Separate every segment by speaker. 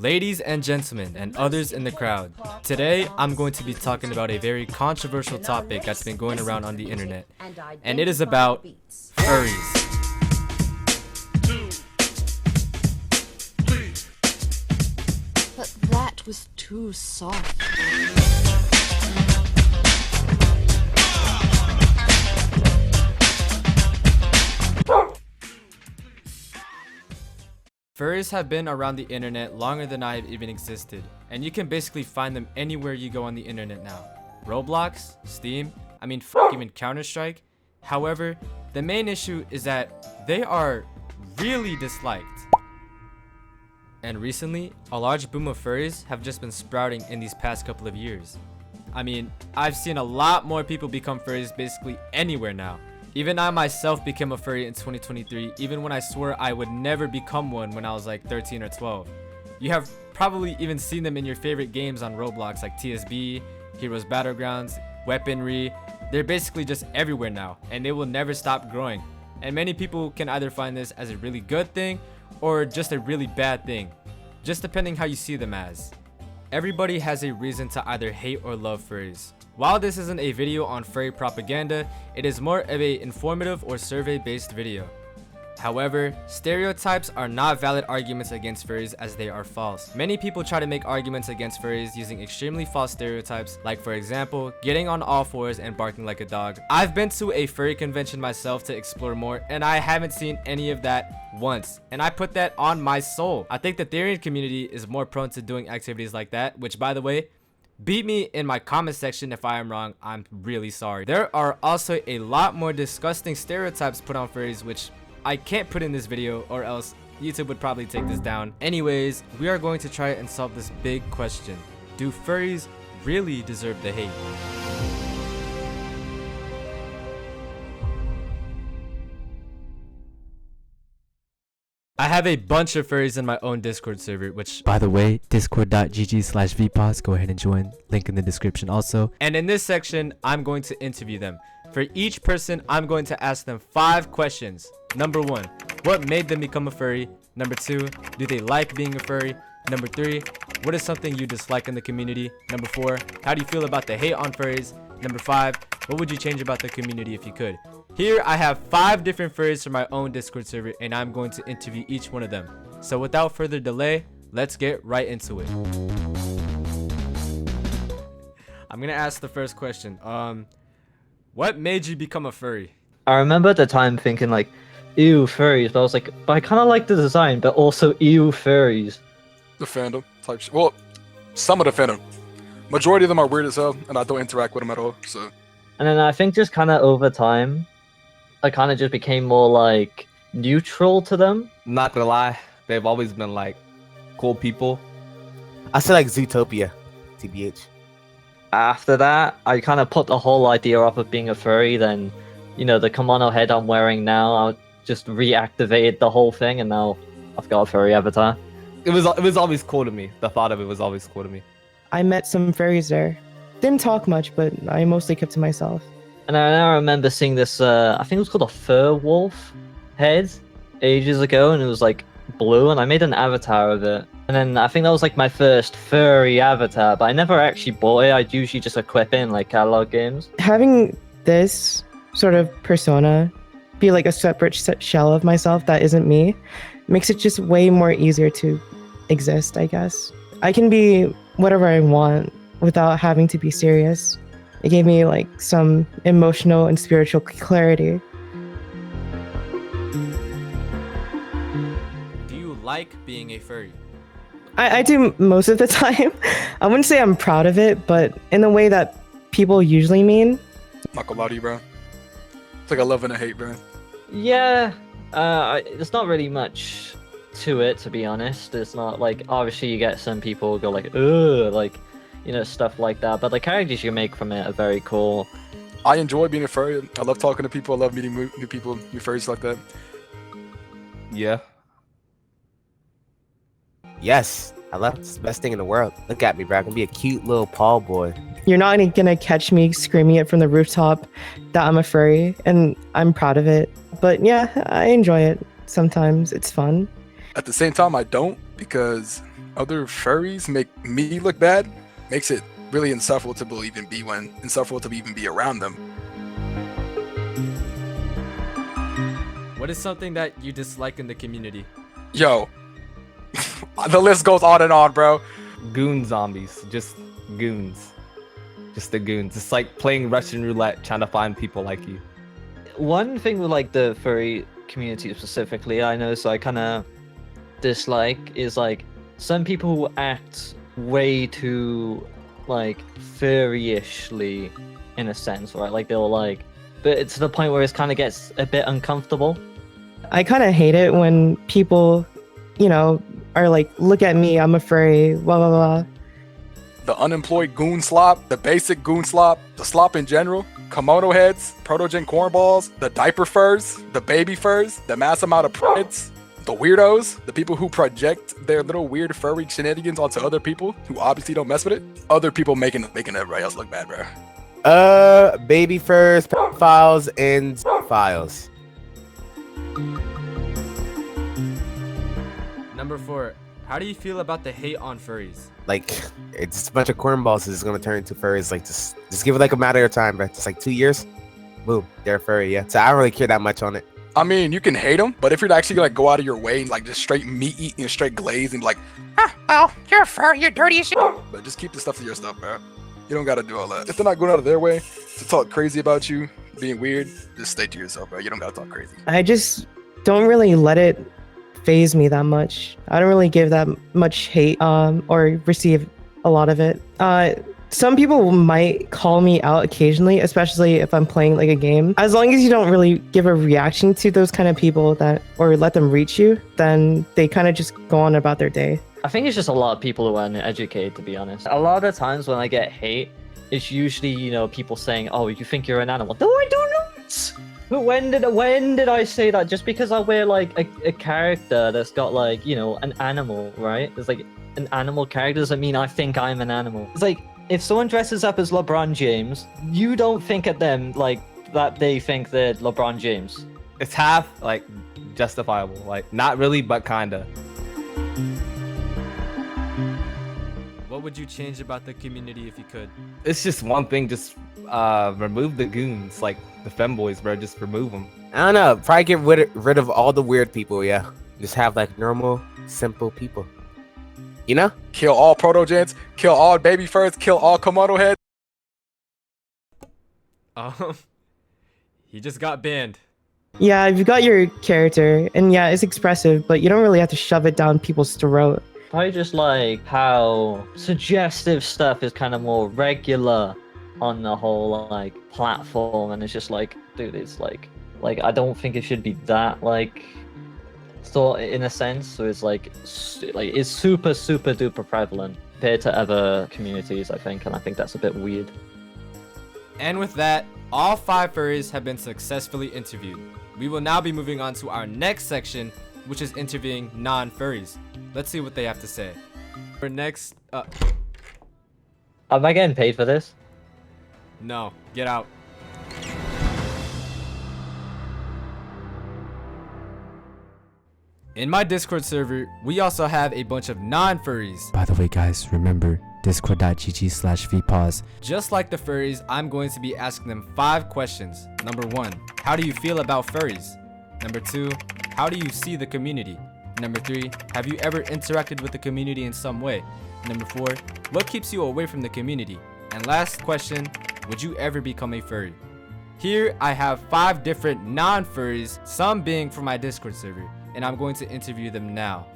Speaker 1: Ladies and gentlemen, and others in the crowd, today I'm going to be talking about a very controversial topic that's been going around on the internet, and it is about furries.
Speaker 2: But that was too soft.
Speaker 1: Furries have been around the internet longer than I have even existed, and you can basically find them anywhere you go on the internet now. Roblox, Steam, even Counter-Strike. However, the main issue is that they are really disliked. And recently, a large boom of furries have just been sprouting in these past couple of years. I've seen a lot more people become furries basically anywhere now. Even I myself became a furry in 2023, even when I swore I would never become one when I was like 13 or 12. You have probably even seen them in your favorite games on Roblox like TSB, Heroes Battlegrounds, Weaponry. They're basically just everywhere now, and they will never stop growing. And many people can either find this as a really good thing or just a really bad thing, just depending how you see them as. Everybody has a reason to either hate or love furries. While this isn't a video on furry propaganda, it is more of a informative or survey-based video. However, stereotypes are not valid arguments against furries as they are false. Many people try to make arguments against furries using extremely false stereotypes, like for example, getting on all fours and barking like a dog. I've been to a furry convention myself to explore more, and I haven't seen any of that once, and I put that on my soul. I think the Therian community is more prone to doing activities like that, which by the way, beat me in my comment section if I am wrong. I'm really sorry. There are also a lot more disgusting stereotypes put on furries, which I can't put in this video or else YouTube would probably take this down. Anyways, we are going to try and solve this big question. Do furries really deserve the hate? I have a bunch of furries in my own Discord server, which, by the way, discord.gg/vpawz. Go ahead and join. Link in the description also. And in this section, I'm going to interview them. For each person, I'm going to ask them 5 questions. Number 1, what made them become a furry? Number 2, do they like being a furry? Number 3, what is something you dislike in the community? Number 4, how do you feel about the hate on furries? Number 5, what would you change about the community if you could? Here I have 5 different furries from my own Discord server, and I'm going to interview each one of them. So without further delay, let's get right into it. I'm gonna ask the first question. What made you become a furry?
Speaker 3: I remember at the time thinking like, ew, furries, but I was like, but I kind of like the design, but also ew, furries.
Speaker 4: The fandom type shit. Well, some of the fandom. Majority of them are weird as hell, and I don't interact with them at all, so.
Speaker 3: And then I think just kind of over time, I kind of just became more like neutral to them.
Speaker 5: Not gonna lie, they've always been like cool people.
Speaker 6: I say like Zootopia, TBH.
Speaker 3: After that, I kind of put the whole idea off of being a furry. Then, you know, the kimono head I'm wearing now, I just reactivated the whole thing, and now I've got a furry avatar.
Speaker 5: It was always cool to me. The thought of it was always cool to me.
Speaker 7: I met some furries there. Didn't talk much, but I mostly kept to myself.
Speaker 3: And I remember seeing this, I think it was called a fur wolf head ages ago, and it was like blue, and I made an avatar of it. And then I think that was like my first furry avatar, but I never actually bought it. I'd usually just equip it in like catalog games.
Speaker 7: Having this sort of persona be like a separate shell of myself that isn't me makes it just way more easier to exist, I guess. I can be whatever I want without having to be serious. It gave me like some emotional and spiritual clarity.
Speaker 1: Do you like being a furry?
Speaker 7: I do most of the time. I wouldn't say I'm proud of it, but in the way that people usually mean.
Speaker 4: Not gonna lie to you, bro. It's like a love and a hate, bro.
Speaker 3: Yeah, there's not really much to it, to be honest. It's not like, obviously you get some people who go like, ugh, like, you know, stuff like that, but the characters you make from it are very cool.
Speaker 4: I enjoy being a furry. I love talking to people. I love meeting new people, new furries like that.
Speaker 5: Yeah.
Speaker 6: Yes, I love it. It's the best thing in the world. Look at me, bro. I can be a cute little Paul boy.
Speaker 7: You're not gonna catch me screaming it from the rooftop that I'm a furry, and I'm proud of it. But yeah, I enjoy it. Sometimes it's fun.
Speaker 4: At the same time, I don't, because other furries make me look bad makes it really insufferable to even be around them.
Speaker 1: What is something that you dislike in the community?
Speaker 4: Yo, the list goes on and on, bro.
Speaker 5: Goon zombies, just goons. Just the goons. It's like playing Russian roulette, trying to find people like you.
Speaker 3: One thing with like the furry community specifically, I know, so I kind of dislike is like some people who act way too like furry-ishly in a sense, right? Like they'll like, but it's to the point where it kind of gets a bit uncomfortable.
Speaker 7: I kind of hate it when people, you know, are like, look at me, I'm a furry, blah, blah, blah.
Speaker 4: The unemployed goon slop, the basic goon slop, the slop in general, kimono heads, protogen cornballs, the diaper furs, the baby furs, the mass amount of prids, the weirdos, the people who project their little weird furry shenanigans onto other people who obviously don't mess with it. Other people making everybody else look bad, bro.
Speaker 6: Baby furs, files, and files.
Speaker 1: Number 4, how do you feel about the hate on furries?
Speaker 6: Like, it's just a bunch of cornballs is gonna turn into furries. Like, just give it like a matter of time, bro. Just like 2 years, boom, they're furry. Yeah. So I don't really care that much on it.
Speaker 4: I mean, you can hate them, but if you're actually gonna go out of your way and like just straight meat eating and straight glaze and be like, well, you're a furry, you're dirty as shit. But just keep the stuff to your stuff, bro. You don't gotta do all that. If they're not going out of their way to talk crazy about you, being weird, just stay to yourself, bro. You don't gotta talk crazy.
Speaker 7: I just don't really let it phase me that much. I don't really give that much hate or receive a lot of it. Some people might call me out occasionally, especially if I'm playing like a game. As long as you don't really give a reaction to those kind of people that, or let them reach you, then they kind of just go on about their day.
Speaker 3: I think it's just a lot of people who are uneducated, to be honest. A lot of the times when I get hate, it's usually, you know, people saying, oh, you think you're an animal. No, I do not! But when did I say that? Just because I wear like a character that's got like, you know, an animal, right? It's like an animal character doesn't mean I think I'm an animal. It's like, if someone dresses up as LeBron James, you don't think at them like that they think they're LeBron James.
Speaker 5: It's half like justifiable, like not really, but kinda.
Speaker 1: What would you change about the community if you could?
Speaker 5: It's just one thing, just remove the goons, like the femboys, bro. Just remove them.
Speaker 6: I don't know. Probably get rid of all the weird people. Yeah. Just have like normal, simple people. You know?
Speaker 4: Kill all protogens, kill all baby furs, kill all kimono heads.
Speaker 1: He just got banned.
Speaker 7: Yeah, you've got your character, and yeah, it's expressive, but you don't really have to shove it down people's throat.
Speaker 3: I just like how suggestive stuff is kind of more regular on the whole like platform, and it's just like, dude, it's like I don't think it should be that like thought in a sense. So it's like it's super duper prevalent compared to other communities, I think, and I think that's a bit weird.
Speaker 1: And with that, all 5 furries have been successfully interviewed. We will now be moving on to our next section, which is interviewing non-furries. Let's see what they have to say. For next,
Speaker 3: am I getting paid for this?
Speaker 1: No, get out. In my Discord server, we also have a bunch of non-furries. By the way, guys, remember discord.gg/vpawz. Just like the furries, I'm going to be asking them 5 questions. Number 1, how do you feel about furries? Number 2, how do you see the community? Number 3, have you ever interacted with the community in some way? Number 4, what keeps you away from the community? And last question, would you ever become a furry? Here I have 5 different non-furries, some being from my Discord server, and I'm going to interview them now.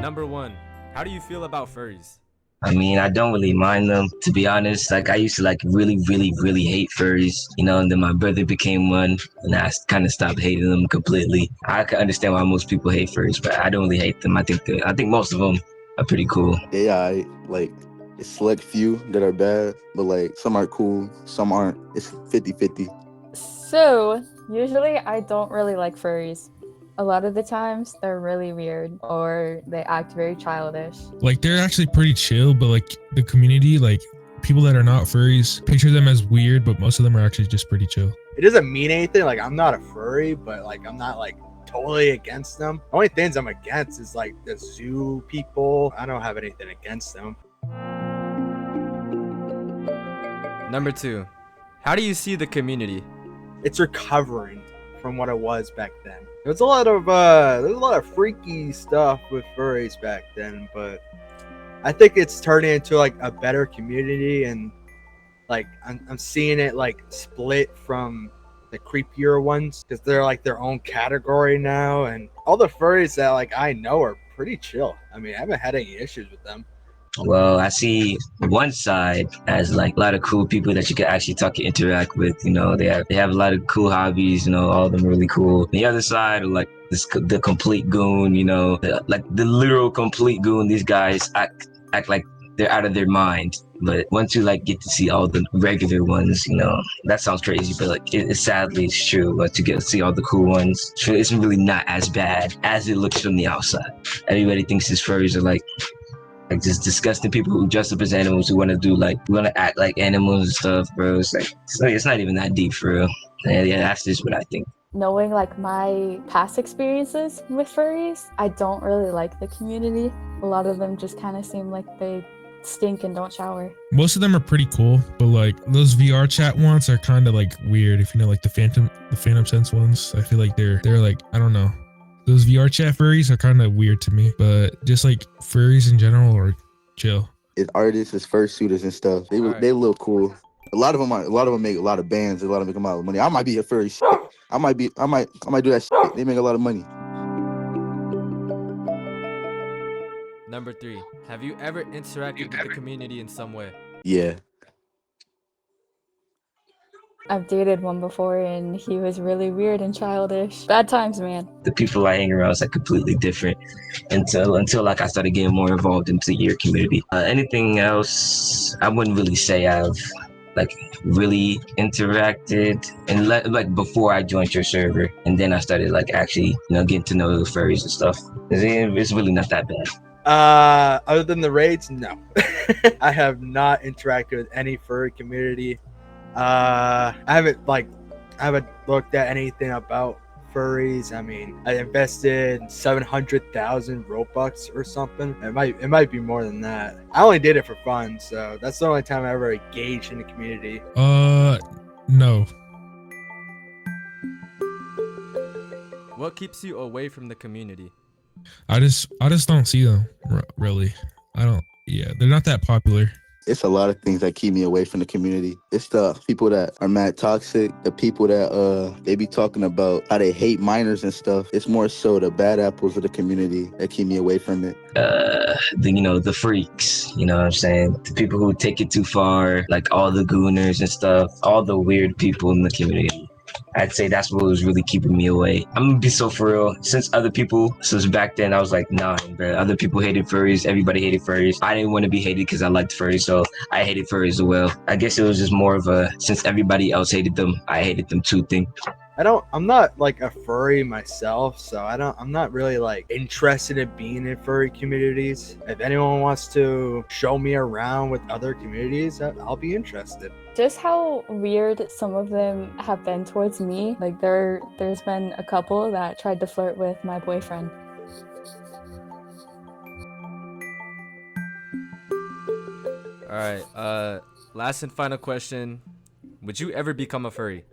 Speaker 1: Number 1, how do you feel about furries?
Speaker 8: I mean, I don't really mind them, to be honest. Like, I used to like really hate furries, you know, and then my brother became one, and I kind of stopped hating them completely. I can understand why most people hate furries, but I don't really hate them. I think most of them are pretty cool.
Speaker 9: Yeah, like, it's select few that are bad, but like some are cool, some aren't. It's 50-50.
Speaker 10: So, usually I don't really like furries. A lot of the times they're really weird or they act very childish.
Speaker 11: Like they're actually pretty chill, but like the community, like people that are not furries, picture them as weird, but most of them are actually just pretty chill.
Speaker 12: It doesn't mean anything. Like I'm not a furry, but like I'm not like
Speaker 6: totally against them. The only things I'm against is like the zoo people. I don't have anything against them.
Speaker 1: Number 2. How do you see the community?
Speaker 6: It's recovering from what it was back then. There's a lot of freaky stuff with furries back then, but I think it's turning into like a better community, and like I'm seeing it like split from the creepier ones because they're like their own category now, and all the furries that like I know are pretty chill. I mean, I haven't had any issues with them.
Speaker 8: Well, I see one side as like a lot of cool people that you can actually talk and interact with. You know, they have a lot of cool hobbies. You know, all of them are really cool. The other side, like the complete goon. You know, like the literal complete goon. These guys act like they're out of their mind. But once you like get to see all the regular ones, you know, that sounds crazy, but like sadly it's true. Once you get to see all the cool ones, it's really not as bad as it looks from the outside. Everybody thinks these furries are like just disgusting people who dress up as animals, who want to act like animals and stuff, bro. It's not even that deep for real. Yeah, that's just what I think.
Speaker 10: Knowing like my past experiences with furries, I don't really like the community. A lot of them just kind of seem like they stink and don't shower.
Speaker 11: Most of them are pretty cool, but like those VR chat ones are kind of like weird. If you know, like the Phantom Sense ones, I feel like they're like, I don't know. Those VR chat furries are kind of weird to me, but just like furries in general are chill.
Speaker 9: It's artists, it's fursuiters and stuff. They look cool. A lot of them make a lot of bands. A lot of them make a lot of money. I might be a furry. I might do that shit. They make a lot of money.
Speaker 1: Number 3. Have you ever interacted with the community in some way?
Speaker 9: Yeah.
Speaker 10: I've dated one before and he was really weird and childish. Bad times, man.
Speaker 8: The people I hang around is like completely different until like I started getting more involved into your community. Anything else, I wouldn't really say I've like really interacted and like before I joined your server, and then I started like actually getting to know the furries and stuff. It's really not that bad.
Speaker 6: Other than the raids, no. I have not interacted with any furry community. I haven't looked at anything about furries. I mean, I invested 700,000 Robux or something. It might be more than that. I only did it for fun, so that's the only time I ever engaged in the community.
Speaker 11: No.
Speaker 1: What keeps you away from the community?
Speaker 11: I just don't see them really. Yeah, they're not that popular.
Speaker 9: It's a lot of things that keep me away from the community. It's the people that are mad toxic, the people that they be talking about how they hate minors and stuff. It's more so the bad apples of the community that keep me away from it.
Speaker 8: The freaks, you know what I'm saying? The people who take it too far, like all the gooners and stuff, all the weird people in the community. I'd say that's what was really keeping me away. I'm gonna be so for real. Since back then, I was like, nah, bro. Other people hated furries. Everybody hated furries. I didn't want to be hated because I liked furries, so I hated furries as well. I guess it was just more of a, since everybody else hated them, I hated them too thing.
Speaker 6: I'm not like a furry myself, so I'm not really like interested in being in furry communities. If anyone wants to show me around with other communities, I'll be interested.
Speaker 10: Just how weird some of them have been towards me. Like there's been a couple that tried to flirt with my boyfriend.
Speaker 1: All right, last and final question. Would you ever become a furry?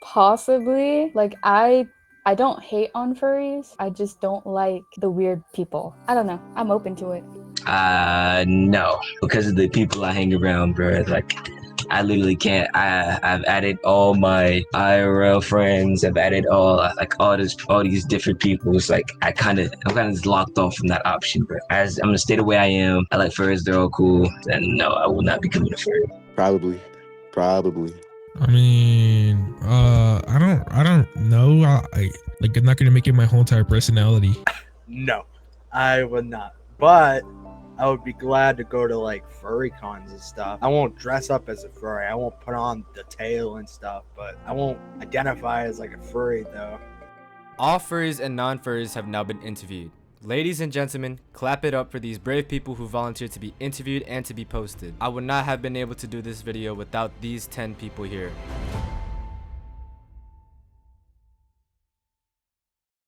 Speaker 10: Possibly. Like I don't hate on furries. I just don't like the weird people. I don't know. I'm open to it.
Speaker 8: No, because of the people I hang around, bro. Like, I literally can't. I've added all my IRL friends. I've added all these different people. It's like I'm kind of just locked off from that option, bro. As I'm gonna stay the way I am. I like furries. They're all cool. And no, I will not become a furry.
Speaker 9: Probably.
Speaker 11: I mean, I don't know. I'm not gonna make it my whole entire personality.
Speaker 6: No, I would not. But I would be glad to go to like furry cons and stuff. I won't dress up as a furry. I won't put on the tail and stuff, but I won't identify as like a furry though.
Speaker 1: All furries and non-furries have now been interviewed. Ladies and gentlemen, clap it up for these brave people who volunteered to be interviewed and to be posted. I would not have been able to do this video without these 10 people here.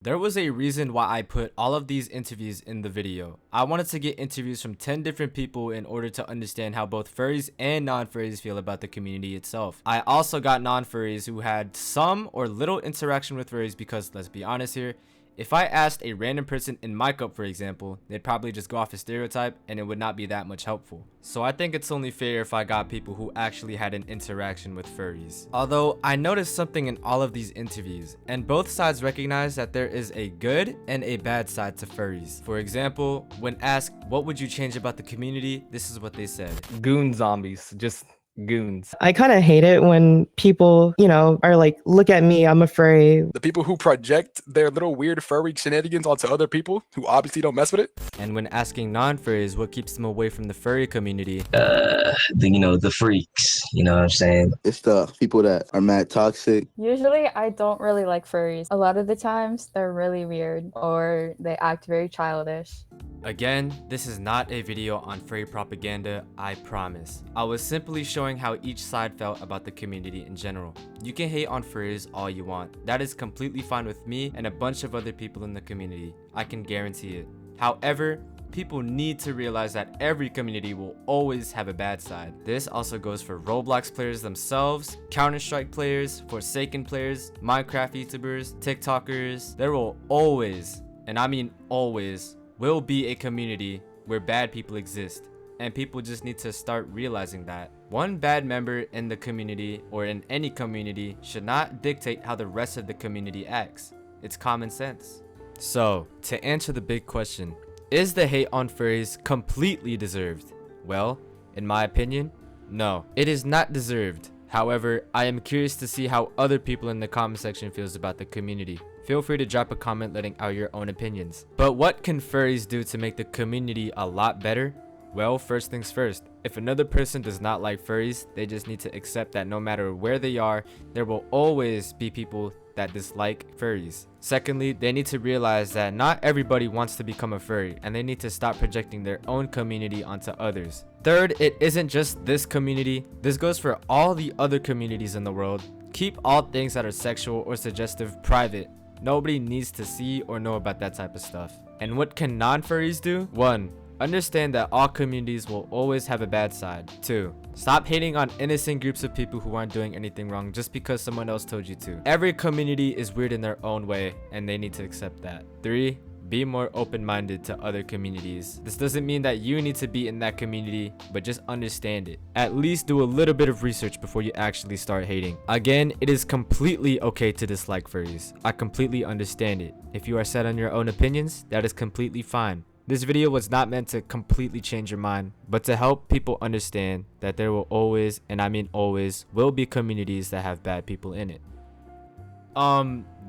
Speaker 1: There was a reason why I put all of these interviews in the video. I wanted to get interviews from 10 different people in order to understand how both furries and non-furries feel about the community itself. I also got non-furries who had some or little interaction with furries because, let's be honest here, if I asked a random person in my cup, for example, they'd probably just go off a stereotype and it would not be that much helpful. So I think it's only fair if I got people who actually had an interaction with furries. Although I noticed something in all of these interviews, and both sides recognize that there is a good and a bad side to furries. For example, when asked what would you change about the community, this is what they said.
Speaker 5: Goon zombies, just goons.
Speaker 7: I kind of hate it when people, are like, look at me, I'm a furry.
Speaker 4: The people who project their little weird furry shenanigans onto other people who obviously don't mess with it.
Speaker 1: And when asking non-furries what keeps them away from the furry community,
Speaker 8: The freaks, you know what I'm saying?
Speaker 9: It's the people that are mad toxic.
Speaker 10: Usually, I don't really like furries. A lot of the times, they're really weird or they act very childish.
Speaker 1: Again, this is not a video on furry propaganda, I promise. I was simply showing how each side felt about the community in general. You can hate on furries all you want. That is completely fine with me and a bunch of other people in the community. I can guarantee it. However, people need to realize that every community will always have a bad side. This also goes for Roblox players themselves, Counter-Strike players, Forsaken players, Minecraft YouTubers, TikTokers. There will always, and I mean always, will be a community where bad people exist, and people just need to start realizing that. One bad member in the community or in any community should not dictate how the rest of the community acts. It's common sense. So, to answer the big question, is the hate on furries completely deserved? Well, in my opinion, no. It is not deserved. However, I am curious to see how other people in the comment section feels about the community. Feel free to drop a comment letting out your own opinions. But what can furries do to make the community a lot better? Well, first things first, if another person does not like furries, they just need to accept that no matter where they are, there will always be people that dislike furries. Secondly, they need to realize that not everybody wants to become a furry, and they need to stop projecting their own community onto others. Third, it isn't just this community. This goes for all the other communities in the world. Keep all things that are sexual or suggestive private. Nobody needs to see or know about that type of stuff. And what can non-furries do? 1. Understand that all communities will always have a bad side. 2. Stop hating on innocent groups of people who aren't doing anything wrong just because someone else told you to. Every community is weird in their own way, and they need to accept that. 3. Be more open-minded to other communities. This doesn't mean that you need to be in that community, but just understand it. At least do a little bit of research before you actually start hating. Again, it is completely okay to dislike furries. I completely understand it. If you are set on your own opinions, that is completely fine. This video was not meant to completely change your mind, but to help people understand that there will always, and I mean always, will be communities that have bad people in it.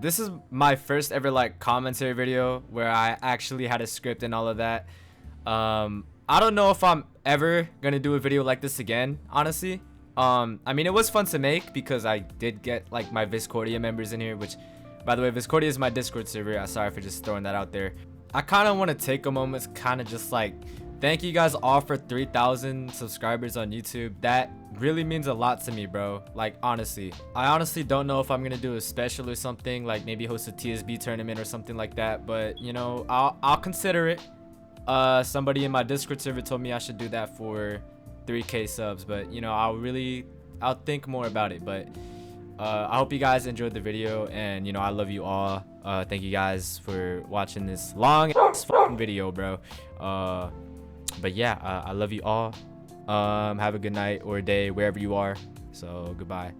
Speaker 1: This is my first ever commentary video where I actually had a script and all of that. I don't know if I'm ever gonna do a video like this again, honestly. I mean, it was fun to make because I did get my Viscordia members in here, which, by the way, Viscordia is my Discord server. Sorry for just throwing that out there. I kind of want to take a moment to kind of just thank you guys all for 3,000 subscribers on YouTube. That really means a lot to me, bro. Honestly, I honestly don't know if I'm gonna do a special or something, maybe host a TSB tournament or something like that, but I'll consider it. Somebody in my Discord server told me I should do that for 3K subs, but I'll think more about it. But I hope you guys enjoyed the video, and I love you all. Thank you guys for watching this long ass fucking video, bro. But yeah, I love you all. Have a good night or day wherever you are. So goodbye.